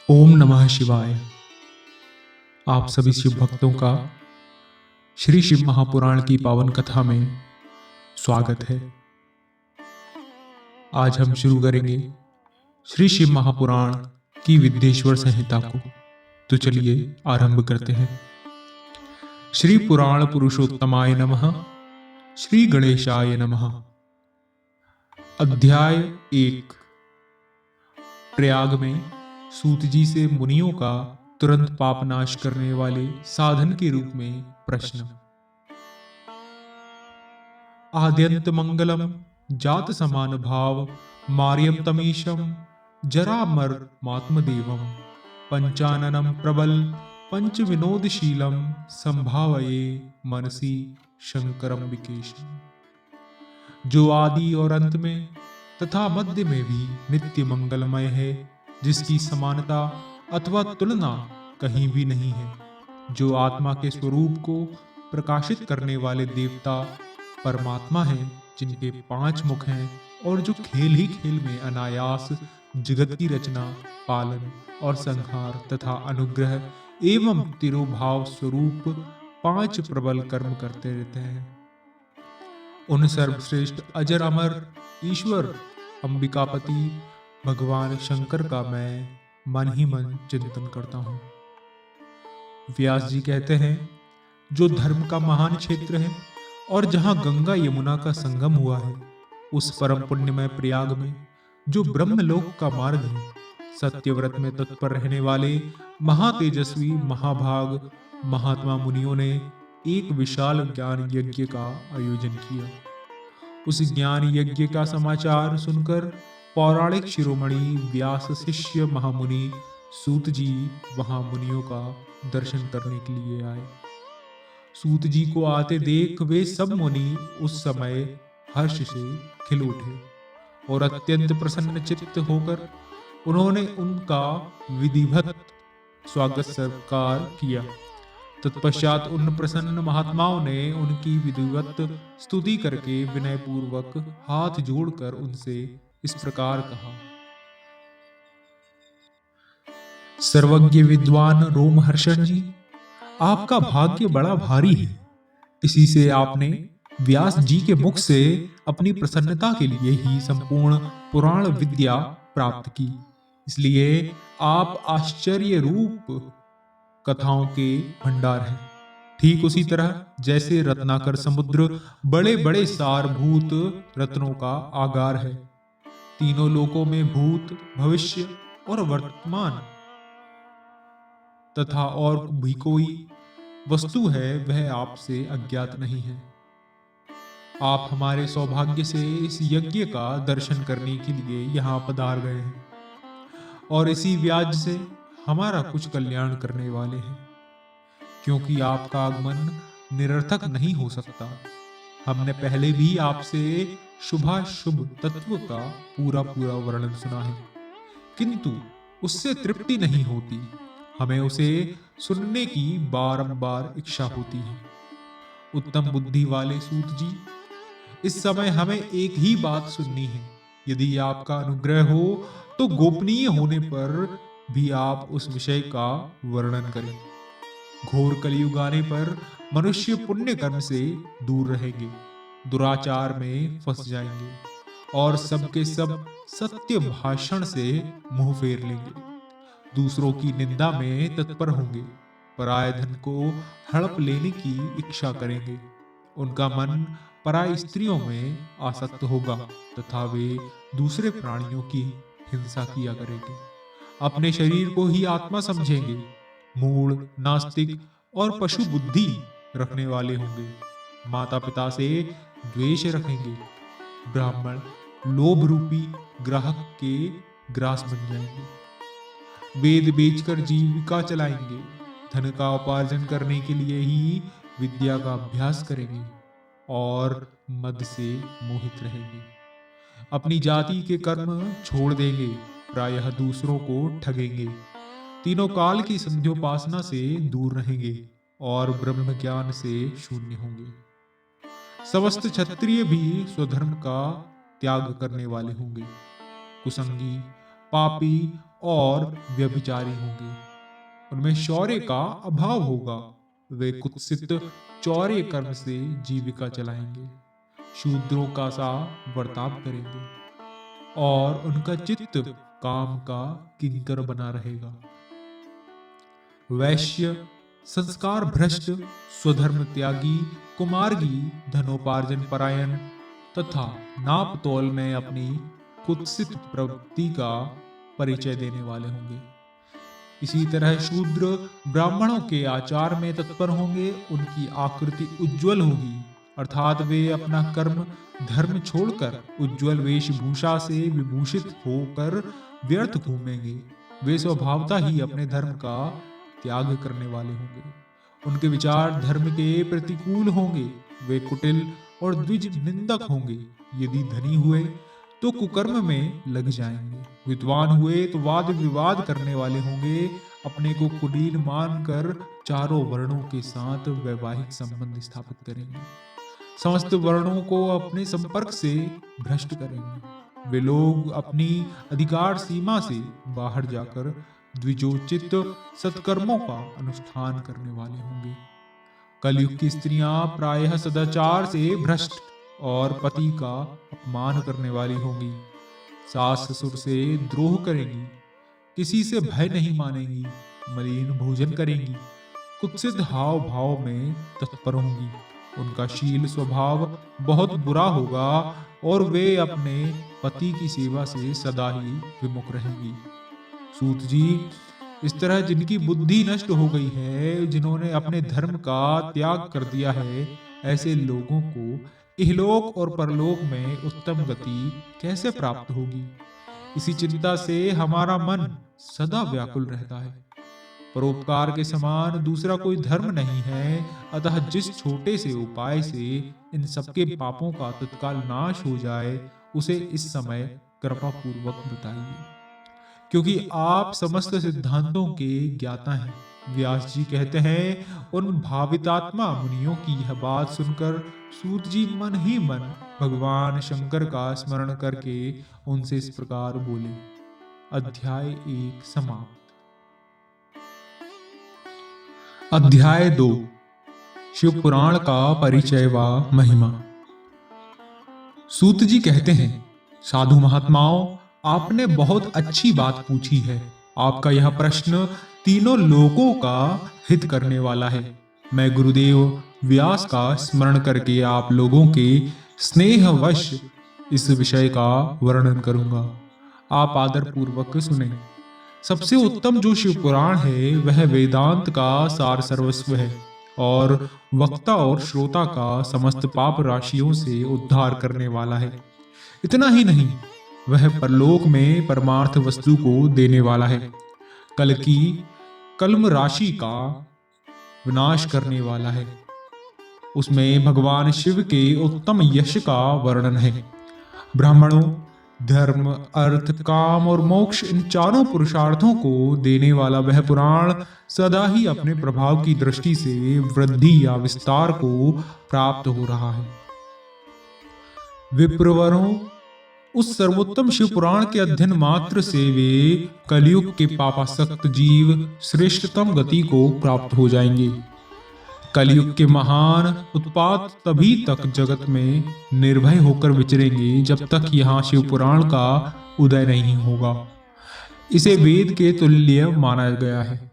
ओम नमः शिवाय। आप सभी शिव भक्तों का श्री शिव महापुराण की पावन कथा में स्वागत है। आज हम शुरू करेंगे श्री शिव महापुराण की विद्येश्वर संहिता को। तो चलिए आरंभ करते हैं। श्री पुराण पुरुषोत्तमाय नमः। श्री गणेशाय नमः। अध्याय 1। प्रयाग में सूत जी से मुनियों का तुरंत पाप नाश करने वाले साधन के रूप में प्रश्न। आद्यंत मंगलम जात समान भाव मार्यम तमीशम जरामर मात्मदेवम पंचाननम प्रबल पंच विनोदशीलम संभावये मनसी शंकरम विकेशम। जो आदि और अंत में तथा मध्य में भी नित्य मंगलमय है, जिसकी समानता अथवा तुलना कहीं भी नहीं है, जो आत्मा के स्वरूप को प्रकाशित करने वाले देवता परमात्मा हैं, जिनके 5 मुख हैं और जो खेल ही खेल में अनायास जगत की रचना, पालन और संहार तथा अनुग्रह एवं तिरोभाव स्वरूप 5 प्रबल कर्म करते रहते हैं। उन सर्वश्रेष्ठ अजर अमर ईश्वर अंबिकापति भगवान शंकर का मैं मन ही मन चिंतन करता हूँ। व्यास जी कहते हैं, जो धर्म का महान क्षेत्र है और जहाँ गंगा यमुना का संगम हुआ है, उस परम पुण्यमय प्रयाग में जो ब्रह्मलोक का मार्ग है, सत्यव्रत में तत्पर रहने वाले महातेजस्वी महाभाग महात्मा मुनियों ने एक विशाल ज्ञान यज्ञ का आयोजन किया। उस ज्ञान यज्ञ का समाचार सुनकर पौराणिक शिरोमणि व्यास शिष्य महामुनि सूत जी वहां मुनियों का दर्शन करने के लिए आए। सूत जी को आते देख वे सब मुनि उस समय हर्ष से खिल उठे और अत्यंत प्रसन्न चित्त होकर उन्होंने उनका विधिवत स्वागत सत्कार किया। तत्पश्चात उन प्रसन्न महात्माओं ने उनकी विधिवत स्तुति करके विनय पूर्वक हाथ जोड़कर उनसे इस प्रकार कहा। सर्वज्ञ विद्वान रोमहर्षण जी, आपका भाग्य बड़ा भारी है। इसी से आपने व्यास जी के मुख से अपनी प्रसन्नता के लिए ही संपूर्ण पुराण विद्या प्राप्त की। इसलिए आप आश्चर्य रूप कथाओं के भंडार हैं। ठीक उसी तरह जैसे रत्नाकर समुद्र बड़े बड़े सारभूत रत्नों का आगार है। तीनों लोकों में भूत, भविष्य और वर्तमान तथा और भी कोई वस्तु है, वह आपसे अज्ञात नहीं है। आप हमारे सौभाग्य से इस यज्ञ का दर्शन करने के लिए यहाँ पधार गए हैं और इसी व्याज से हमारा कुछ कल्याण करने वाले हैं, क्योंकि आपका आगमन निरर्थक नहीं हो सकता। हमने पहले भी आपसे शुभाशुभ तत्व का पूरा पूरा वर्णन सुना है, किंतु उससे तृप्ति नहीं होती। हमें उसे सुनने की बारंबार इच्छा होती है। उत्तम बुद्धि वाले सूत जी, इस समय हमें एक ही बात सुननी है। यदि आपका अनुग्रह हो तो गोपनीय होने पर भी आप उस विषय का वर्णन करें। घोर कलयुग आने पर मनुष्य पुण्य कर्म से दूर रहेंगे, दुराचार में फंस जाएंगे और सबके सब सत्य भाषण से मुंह फेर लेंगे, दूसरों की निंदा में तत्पर होंगे, पराय धन को हड़प लेने की इच्छा करेंगे। उनका मन पराय स्त्रियों में आसक्त होगा तथा वे दूसरे प्राणियों की हिंसा किया करेंगे। अपने शरीर को ही आत्मा समझेंगे, मूढ़, नास्तिक और पशु बुद्धि रखने वाले होंगे। माता पिता से द्वेष रखेंगे। ब्राह्मण लोभ रूपी ग्राहक के ग्रास बन जाएंगे। वेद बेचकर जीविका चलाएंगे। धन का उपार्जन करने के लिए ही विद्या का अभ्यास करेंगे और मद से मोहित रहेंगे। अपनी जाति के कर्म छोड़ देंगे, प्रायः दूसरों को ठगेंगे। तीनों काल की संध्योपासना से दूर रहेंगे और ब्रह्म ज्ञान से शून्य होंगे। समस्त क्षत्रिय भी स्वधर्म का त्याग करने वाले होंगे। कुसंगी पापी और व्यभिचारी होंगे। उनमें शौर्य का अभाव होगा। वे कुत्सित चौर्य कर्म से जीविका चलाएंगे, शूद्रों का सा बर्ताव करेंगे और उनका चित्त काम का किंकर बना रहेगा। वैश्य, संस्कार भ्रष्ट, स्वधर्म त्यागी, कुमार्गी, धनोपार्जन परायण तथा नाप तोल में अपनी कुत्सित प्रवृत्ति का परिचय देने वाले होंगे। इसी तरह शूद्र ब्राह्मणों के आचार में तत्पर होंगे। उनकी आकृति उज्जवल होगी, अर्थात वे अपना कर्म धर्म छोड़कर उज्जवल वेशभूषा से विभूषित होकर व्यर्थ घूमेंगे। वे स्वभावतः ही अपने धर्म का त्याग करने वाले होंगे। उनके विचार धर्म के प्रतिकूल होंगे। वे कुटिल और द्विज निंदक होंगे। यदि धनी हुए तो कुकर्म में लग जाएंगे, विद्वान हुए तो वाद विवाद करने वाले होंगे। अपने को कुलीन मानकर चारों वर्णों के साथ वैवाहिक संबंध स्थापित करेंगे, समस्त वर्णों को अपने संपर्क से भ्रष्ट करेंगे। वे लोग अपनी अधिकार सीमा से बाहर जाकर द्विजोचित सत्कर्मों का अनुष्ठान करने वाले होंगे। कलयुग की स्त्रियां प्रायः सदाचार से भ्रष्ट और पति का अपमान करने वाली होंगी। सास ससुर से द्रोह करेंगी, किसी से भय नहीं मानेंगी, मलिन भोजन करेंगी, कुत्सित हाव भाव में तत्पर होंगी। उनका शील स्वभाव बहुत बुरा होगा और वे अपने पति की सेवा से सदा ही विमुख रहेंगी। सूत जी, इस तरह जिनकी बुद्धि नष्ट हो गई है, जिन्होंने अपने धर्म का त्याग कर दिया है, ऐसे लोगों को इहलोक और परलोक में उत्तम गति कैसे प्राप्त होगी? इसी चिंता से हमारा मन सदा व्याकुल रहता है। परोपकार के समान दूसरा कोई धर्म नहीं है, अतः जिस छोटे से उपाय से इन सबके पापों का तत्काल नाश हो जाए, उसे इस समय कृपा पूर्वक बताइए, क्योंकि आप समस्त सिद्धांतों के ज्ञाता हैं। व्यास जी कहते हैं, उन भावितात्मा मुनियों की यह बात सुनकर सूत जी मन ही मन भगवान शंकर का स्मरण करके उनसे इस प्रकार बोले। अध्याय 1 समाप्त। अध्याय 2 शिव पुराण का परिचय व महिमा। सूत जी कहते हैं, साधु महात्माओं, आपने बहुत अच्छी बात पूछी है। आपका यह प्रश्न तीनों लोकों का हित करने वाला है। मैं गुरुदेव व्यास का स्मरण करके आप लोगों के स्नेहवश इस विषय का वर्णन करूंगा। आप आदर पूर्वक सुने। सबसे उत्तम जो शिव पुराण है, वह वेदांत का सार सर्वस्व है और वक्ता और श्रोता का समस्त पाप राशियों से उद्धार करने वाला है। इतना ही नहीं, वह परलोक में परमार्थ वस्तु को देने वाला है। कल की कल्म राशि का विनाश करने वाला है। उसमें भगवान शिव के उत्तम यश का वर्णन है। ब्राह्मणों, धर्म, अर्थ, काम और मोक्ष, इन चारों पुरुषार्थों को देने वाला वह पुराण सदा ही अपने प्रभाव की दृष्टि से वृद्धि या विस्तार को प्राप्त हो रहा है। विप्रवरों, उस सर्वोत्तम शिव पुराण के अध्ययन मात्र से वे कलयुग के पापासक्त जीव श्रेष्ठतम गति को प्राप्त हो जाएंगे। कलयुग के महान उत्पात तभी तक जगत में निर्भय होकर विचरेंगे जब तक यहाँ शिव पुराण का उदय नहीं होगा। इसे वेद के तुल्य माना गया है।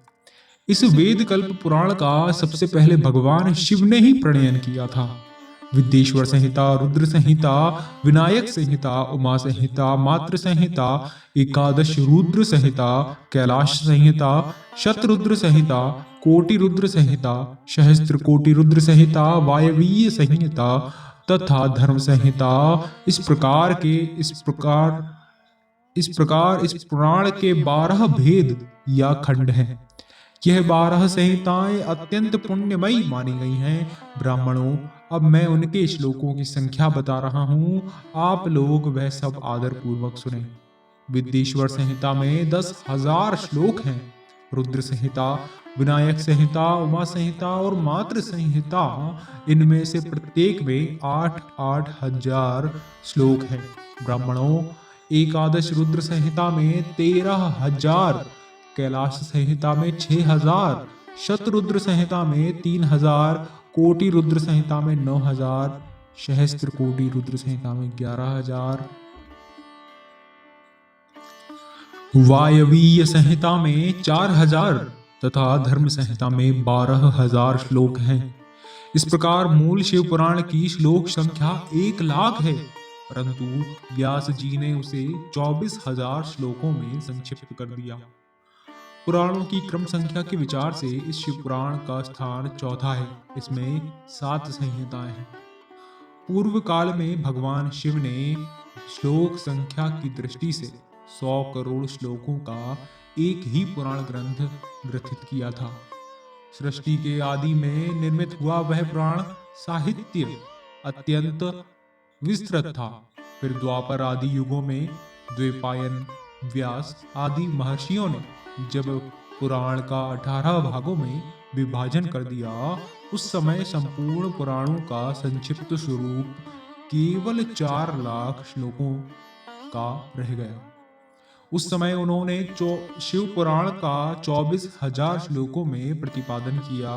इस वेद कल्प पुराण का सबसे पहले भगवान शिव ने ही प्रणयन किया था। विद्येश्वर संहिता, रुद्र संहिता, विनायक संहिता, उमा संहिता, मातृ संहिता, एकादश रुद्र संहिता, कैलाश संहिता, शतरुद्र संहिता, कोटि रुद्र संहिता, सहस्त्र कोटि रुद्र संहिता, वायवीय संहिता तथा धर्म संहिता, इस प्रकार इस पुराण के 12 भेद या खंड हैं। यह 12 संहिताएं अत्यंत पुण्यमयी मानी गई हैं। ब्राह्मणों, अब मैं उनके श्लोकों की संख्या बता रहा हूं, आप लोग वह सब आदर पूर्वक सुने। विद्येश्वर संहिता में 10,000 श्लोक हैं। रुद्र संहिता, विनायक संहिता, उमा संहिता और मातृ संहिता, इनमें से प्रत्येक में 8,000 श्लोक हैं। ब्राह्मणों, एकादश रुद्र संहिता में 13,000, कैलाश संहिता में 6,000, शतरुद्र संहिता में 3,000, कोटि रुद्र संहिता में 9,000, सहस्त्र कोटि रुद्र संहिता में 11,000, वायवीय संहिता में 4,000 तथा धर्म संहिता में 12,000 श्लोक हैं। इस प्रकार मूल शिव पुराण की श्लोक संख्या 1,00,000 है, परंतु व्यास जी ने उसे 24,000 श्लोकों में संक्षिप्त कर दिया। पुराणों की क्रम संख्या के विचार से इस शिव पुराण का स्थान चौथा है। इसमें 7 संहिताएं हैं। पूर्व काल में भगवान शिव ने श्लोक संख्या की दृष्टि से 100 करोड़ श्लोकों का एक ही पुराण ग्रंथ ग्रथित किया था। सृष्टि के आदि में निर्मित हुआ वह पुराण साहित्य अत्यंत विस्तृत था। फिर द्वापर आदि युगों में द्वैपायन, व्यास आदि महर्षियों ने जब पुराण का 18 भागों में विभाजन कर दिया, उस समय संपूर्ण पुराणों का संक्षिप्त स्वरूप केवल 4 लाख श्लोकों का रह गया। उस समय उन्होंने शिव पुराण का 24,000 श्लोकों में प्रतिपादन किया।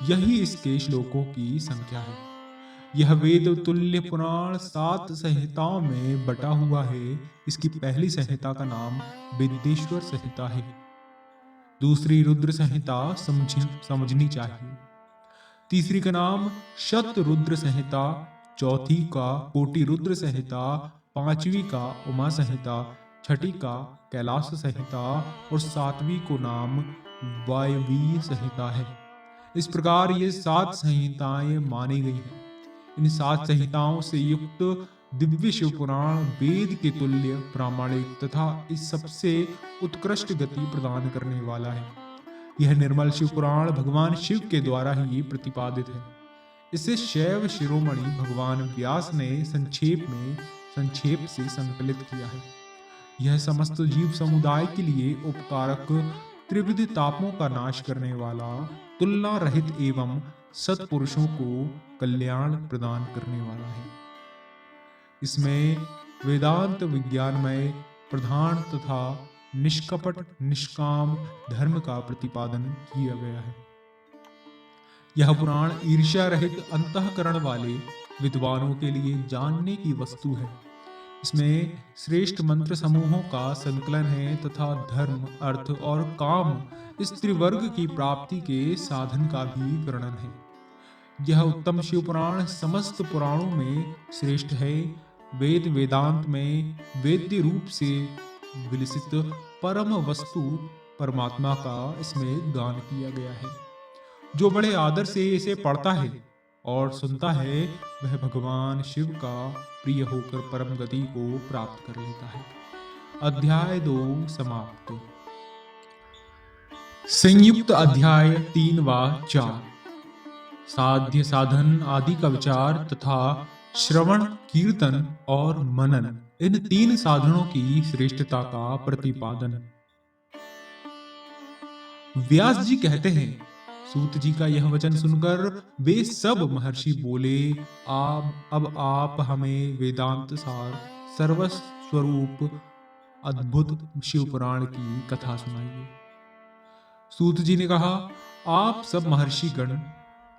यही इसके श्लोकों की संख्या है। यह वेद तुल्य पुराण 7 संहिताओं में बटा हुआ है। इसकी पहली संहिता का नाम विद्येश्वर संहिता है। दूसरी रुद्र संहिता समझनी चाहिए। तीसरी का नाम शत रुद्र संहिता, चौथी का कोटि रुद्र संहिता, पांचवी का उमा संहिता, छठी का कैलाश संहिता और 7वीं को नाम वायवीय संहिता है। इस प्रकार ये 7 संहिताएं मानी गई हैं। इन 7 संहिताओं से युक्त दिव्य शिव पुराण वेद के तुल्य प्रामाणिक तथा इस सबसे उत्कृष्ट गति प्रदान करने वाला है। यह निर्मल शिव पुराण भगवान शिव के द्वारा ही प्रतिपादित है। इसे शैव शिरोमणि भगवान व्यास ने संक्षेप से संकलित किया है। यह समस्त जीव समुदाय के लिए उपकारक, त्रिविध तापों का नाश करने वाला, तुलना रहित एवं सत्पुरुषों को कल्याण प्रदान करने वाला है। इसमें वेदांत विज्ञानमय प्रधान तथा निष्कपट निष्काम धर्म का प्रतिपादन किया गया है। यह पुराण ईर्ष्या रहित अंतःकरण वाले विद्वानों के लिए जानने की वस्तु है। इसमें श्रेष्ठ मंत्र समूहों का संकलन है तथा धर्म, अर्थ और काम इस त्रिवर्ग की प्राप्ति के साधन का भी वर्णन है। यह उत्तम शिव पुराण समस्त पुराणों में श्रेष्ठ है। वेद वेदांत में वेद्य रूप से विलसित परम वस्तु परमात्मा का इसमें गान किया गया है। जो बड़े आदर से इसे पढ़ता है और सुनता है, वह भगवान शिव का प्रिय होकर परम गति को प्राप्त कर लेता है। अध्याय 2 समाप्त। संयुक्त अध्याय 3 व 4 साध्य साधन आदि का विचार तथा श्रवण, कीर्तन और मनन, इन 3 साधनों की श्रेष्ठता का प्रतिपादन। व्यास जी कहते हैं, सूत जी का यह वचन सुनकर वे सब महर्षि बोले, अब आप हमें वेदांत सार सर्वस्वरूप अद्भुत शिव पुराण की कथा सुनाइए। सूत जी ने कहा, आप सब महर्षि गण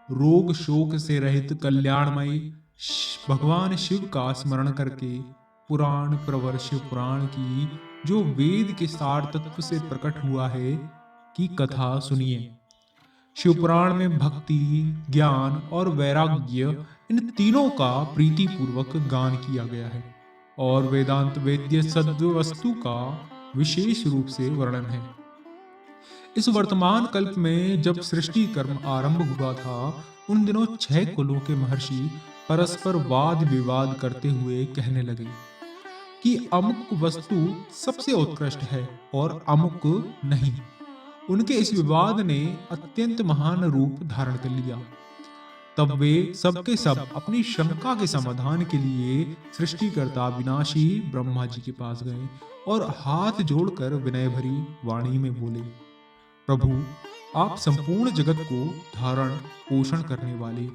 रोग शोक से रहित कल्याणमय भगवान शिव का स्मरण करके पुराण प्रवर शिव पुराण की, जो वेद के सार तत्व से प्रकट हुआ है, की कथा सुनिए। शिव पुराण में भक्ति, ज्ञान और वैराग्य, इन तीनों का प्रीति पूर्वक गान किया गया है और वेदांत वेद्य सद्व वस्तु का विशेष रूप से वर्णन है। इस वर्तमान कल्प में जब सृष्टि कर्म आरंभ हुआ था, उन दिनों 6 कुलों के महर्षि परस्पर वाद विवाद करते हुए कहने लगे कि अमुक वस्तु सबसे उत्कृष्ट है और अमुक नहीं। उनके इस विवाद ने अत्यंत महान रूप धारण कर लिया। तब वे सबके सब अपनी शंका के समाधान के लिए सृष्टिकर्ता विनाशी ब्रह्मा जी के पास गए और हाथ जोड़कर विनय भरी वाणी में बोले, प्रभु, आप संपूर्ण जगत को धारण पोषण करने वाले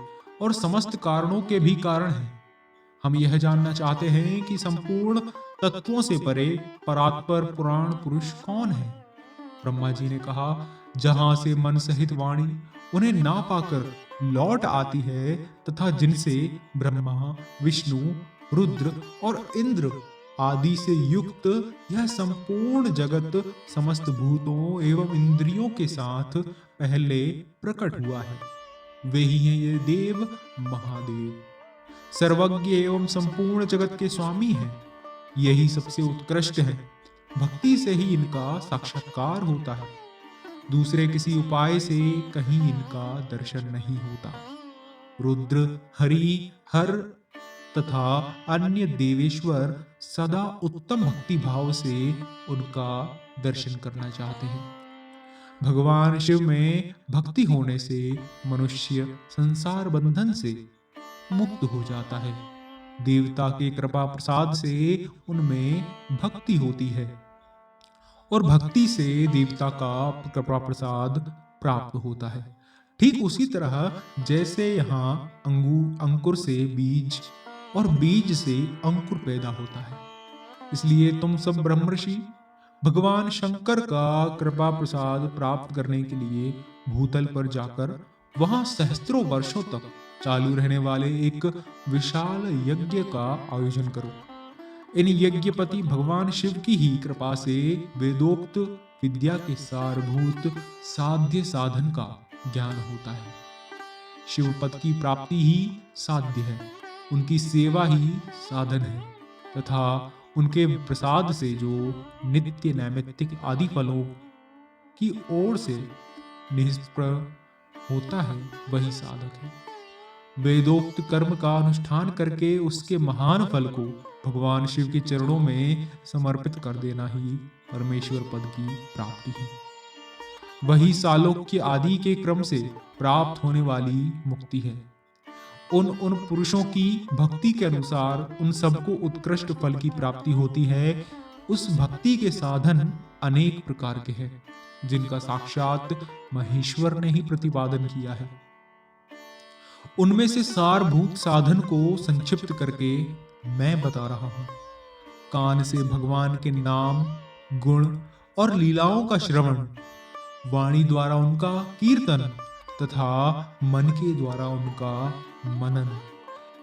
और समस्त कारणों के भी कारण हैं। हम यह जानना चाहते हैं कि संपूर्ण तत्वों से परे परात्पर पुराण पुरुष कौन है? ब्रह्मा जी ने कहा, जहां से मन सहित वाणी उन्हें ना पाकर लौट आती है तथा जिनसे ब्रह्मा, विष्णु, रुद्र और इंद्र आदि से युक्त यह संपूर्ण जगत समस्त भूतों एवं इंद्रियों के साथ पहले प्रकट हुआ है, वे ही हैं ये देव महादेव। सर्वज्ञ एवं संपूर्ण जगत के स्वामी हैं। यही सबसे उत्कृष्ट है। भक्ति से ही इनका साक्षात्कार होता है। दूसरे किसी उपाय से कहीं इनका दर्शन नहीं होता। रुद्र, हरि, हर तथा अन्य देवेश्वर सदा उत्तम भक्ति भाव से उनका दर्शन करना चाहते हैं। भगवान शिव में भक्ति होने से मनुष्य संसार बंधन से मुक्त हो जाता है। देवता के कृपा प्रसाद से उनमें भक्ति होती है और भक्ति से देवता का कृपा प्रसाद प्राप्त होता है। ठीक उसी तरह जैसे यहाँ अंकुर से बीज और बीज से अंकुर पैदा होता है, इसलिए तुम सब ब्रह्मर्षि भगवान शंकर का कृपा प्रसाद प्राप्त करने के लिए भूतल पर जाकर वहां सहस्त्रों वर्षों तक चालू रहने वाले एक विशाल यज्ञ का आयोजन करो। इन यज्ञपति भगवान शिव की ही कृपा से वेदोक्त विद्या के सारभूत साध्य साधन का ज्ञान होता है। शिव पद की प्राप्ति ही साध्य है, उनकी सेवा ही साधन है तथा उनके प्रसाद से जो नित्य नैमित्तिक आदि फलों की ओर से निष्प्रह होता है वही साधक है। वेदोक्त कर्म का अनुष्ठान करके उसके महान फल को भगवान शिव के चरणों में समर्पित कर देना ही परमेश्वर पद की प्राप्ति है। वही सालोक्य आदि के क्रम से प्राप्त होने वाली मुक्ति है। उन पुरुषों की भक्ति के अनुसार उन सबको उत्कृष्ट फल की प्राप्ति होती है। उस भक्ति के साधन अनेक प्रकार के हैं, जिनका साक्षात महेश्वर ने ही प्रतिपादन किया है। उनमें से सारभूत साधन को संक्षिप्त करके मैं बता रहा हूं। कान से भगवान के नाम, गुण और लीलाओं का श्रवण, वाणी द्वारा उनका कीर्तन तथा मन के द्वारा उनका मनन,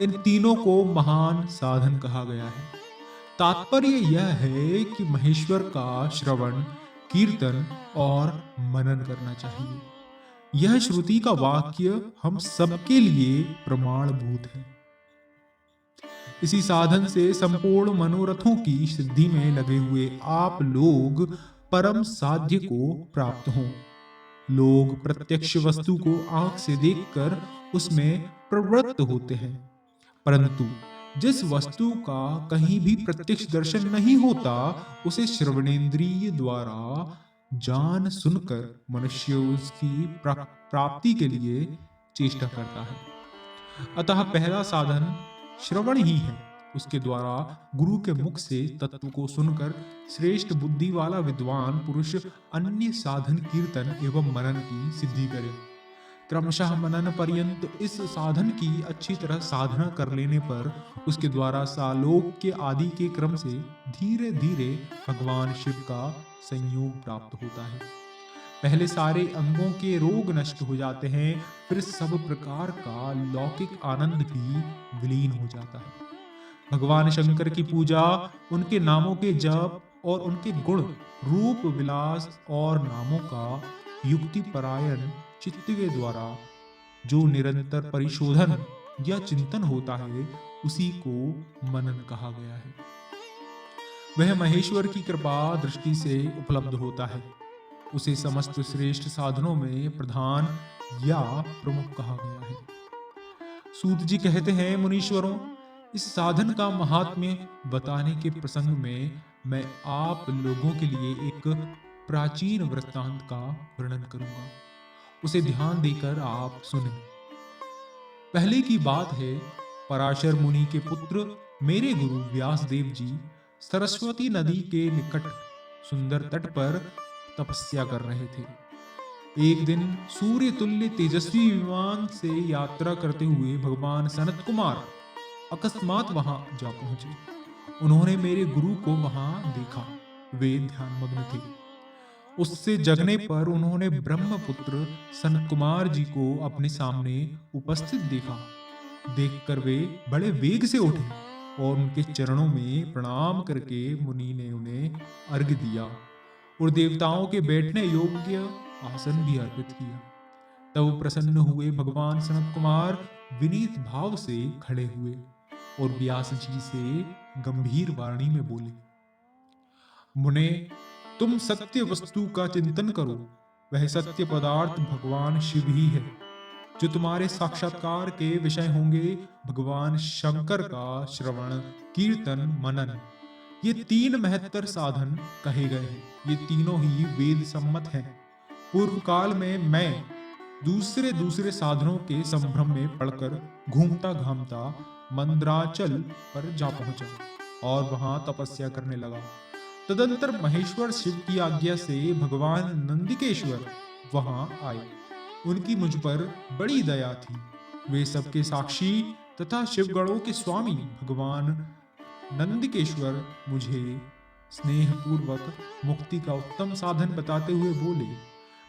इन तीनों को महान साधन कहा गया है। तात्पर्य यह है कि महेश्वर का श्रवण, कीर्तन और मनन करना चाहिए। यह श्रुति का वाक्य हम सबके लिए प्रमाणभूत है। इसी साधन से संपूर्ण मनोरथों की सिद्धि में लगे हुए आप लोग परम साध्य को प्राप्त हों। लोग प्रत्यक्ष वस्तु को आंख से देखकर उसमें प्रवृत्त होते हैं, परंतु जिस वस्तु का कहीं भी प्रत्यक्ष दर्शन नहीं होता, उसे श्रवणेंद्रिय द्वारा जान सुनकर मनुष्य उसकी प्राप्ति के लिए चेष्टा करता है। अतः पहला साधन श्रवण ही है। उसके द्वारा गुरु के मुख से तत्व को सुनकर श्रेष्ठ बुद्धि वाला विद्वान पुरुष अन्य साधन कीर्तन एवं मनन की सिद्धि करे। क्रमशः मनन पर्यंत इस साधन की अच्छी तरह साधना कर लेने पर उसके द्वारा सालोक्य आदि के क्रम से धीरे धीरे भगवान शिव का संयोग प्राप्त होता है। पहले सारे अंगों के रोग नष्ट हो जाते हैं, फिर सब प्रकार का लौकिक आनंद भी विलीन हो जाता है। भगवान शंकर की पूजा, उनके नामों के जप और उनके गुण, रूप, विलास और नामों का युक्ति परायण चित्त के द्वारा जो निरंतर परिशोधन या चिंतन होता है, उसी को मनन कहा गया है। वह महेश्वर की कृपा दृष्टि से उपलब्ध होता है। उसे समस्त श्रेष्ठ साधनों में प्रधान या प्रमुख कहा गया है। सूत जी कहते हैं, मुनीश्वरों, इस साधन का महात्म्य बताने के प्रसंग में मैं आप लोगों के लिए एक प्राचीन वृत्तांत का वर्णन करूंगा। उसे ध्यान देकर आप सुनें। पहले की बात है, पराशर मुनि के पुत्र मेरे गुरु व्यासदेव जी सरस्वती नदी के निकट सुंदर तट पर तपस्या कर रहे थे। एक दिन सूर्य तुल्य तेजस्वी विमान से यात्रा करते हुए भगवान सनत कुमार अकस्मात वहां जा पहुंचे उन्होंने मेरे गुरु को वहां देखा। वे ध्यानमग्न थे। उससे जगने पर उन्होंने ब्रह्मपुत्र सनत कुमार जी को अपने सामने उपस्थित देखा। देखकर वे बड़े वेग से उठे और उनके चरणों में प्रणाम करके मुनि ने उन्हें अर्घ्य दिया और देवताओं के बैठने योग्य आसन भी अर्पित किया। तब प्रसन्न हुए भगवान सनत कुमार विनीत भाव से खड़े हुए और व्यास जी से गंभीर वाणी में बोले, मुने, तुम सत्य वस्तु का चिंतन करो। वह सत्य पदार्थ भगवान शिव ही है, जो तुम्हारे साक्षात्कार के विषय होंगे। भगवान शंकर का श्रवण, कीर्तन, मनन, ये तीन महत्तर साधन कहे गए हैं। ये तीनों ही वेद सम्मत हैं। पूर्व काल में मैं दूसरे साधनों के संभ्रम में पड़कर घूमता घामता मंद्राचल पर जा पहुंचा और वहां तपस्या करने लगा। तदंतर महेश्वर शिव की आज्ञा से भगवान नंदिकेश्वर वहां आए। उनकी मुझ पर बड़ी दया थी। वे सबके साक्षी तथा शिवगणों के स्वामी भगवान नंदिकेश्वर मुझे स्नेहपूर्वक मुक्ति का उत्तम साधन बताते हुए बोले,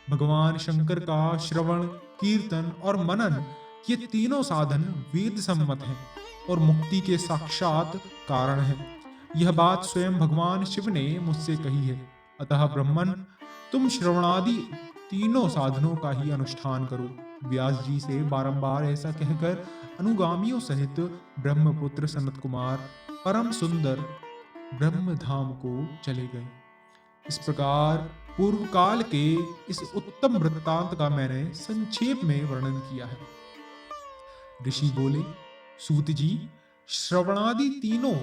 भगवान शंकर का श्रवण, कीर्तन और मनन, ये तीनों साधन वेद सम्मत हैं और मुक्ति के साक्षात कारण हैं। यह बात स्वयं भगवान शिव ने मुझसे कही है। अतः ब्रह्मन, तुम श्रवणादि तीनों साधनों का ही अनुष्ठान करो। व्यास जी से बारंबार ऐसा कहकर अनुगामियों सहित ब्रह्मपुत्र सनत कुमार परम सुंदर ब्रह्मधाम को चले गए। इस प्रकार पूर्व काल के इस उत्तम वृत्तांत का मैंने संक्षेप में वर्णन किया है। ऋषि बोले, सूत जी, श्रवणादि तीनों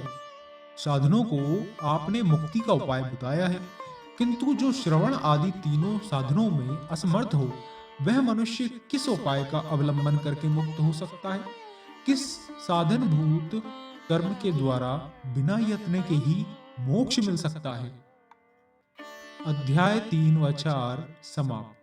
साधनों को आपने मुक्ति का उपाय बताया है, किंतु जो श्रवण आदि तीनों साधनों में असमर्थ हो, वह मनुष्य किस उपाय का अवलंबन करके मुक्त हो सकता है? किस साधन भूत कर्म के द्वारा बिना यत्न के ही मोक्ष मिल सकता है? अध्याय 3 व 4 समाप्त।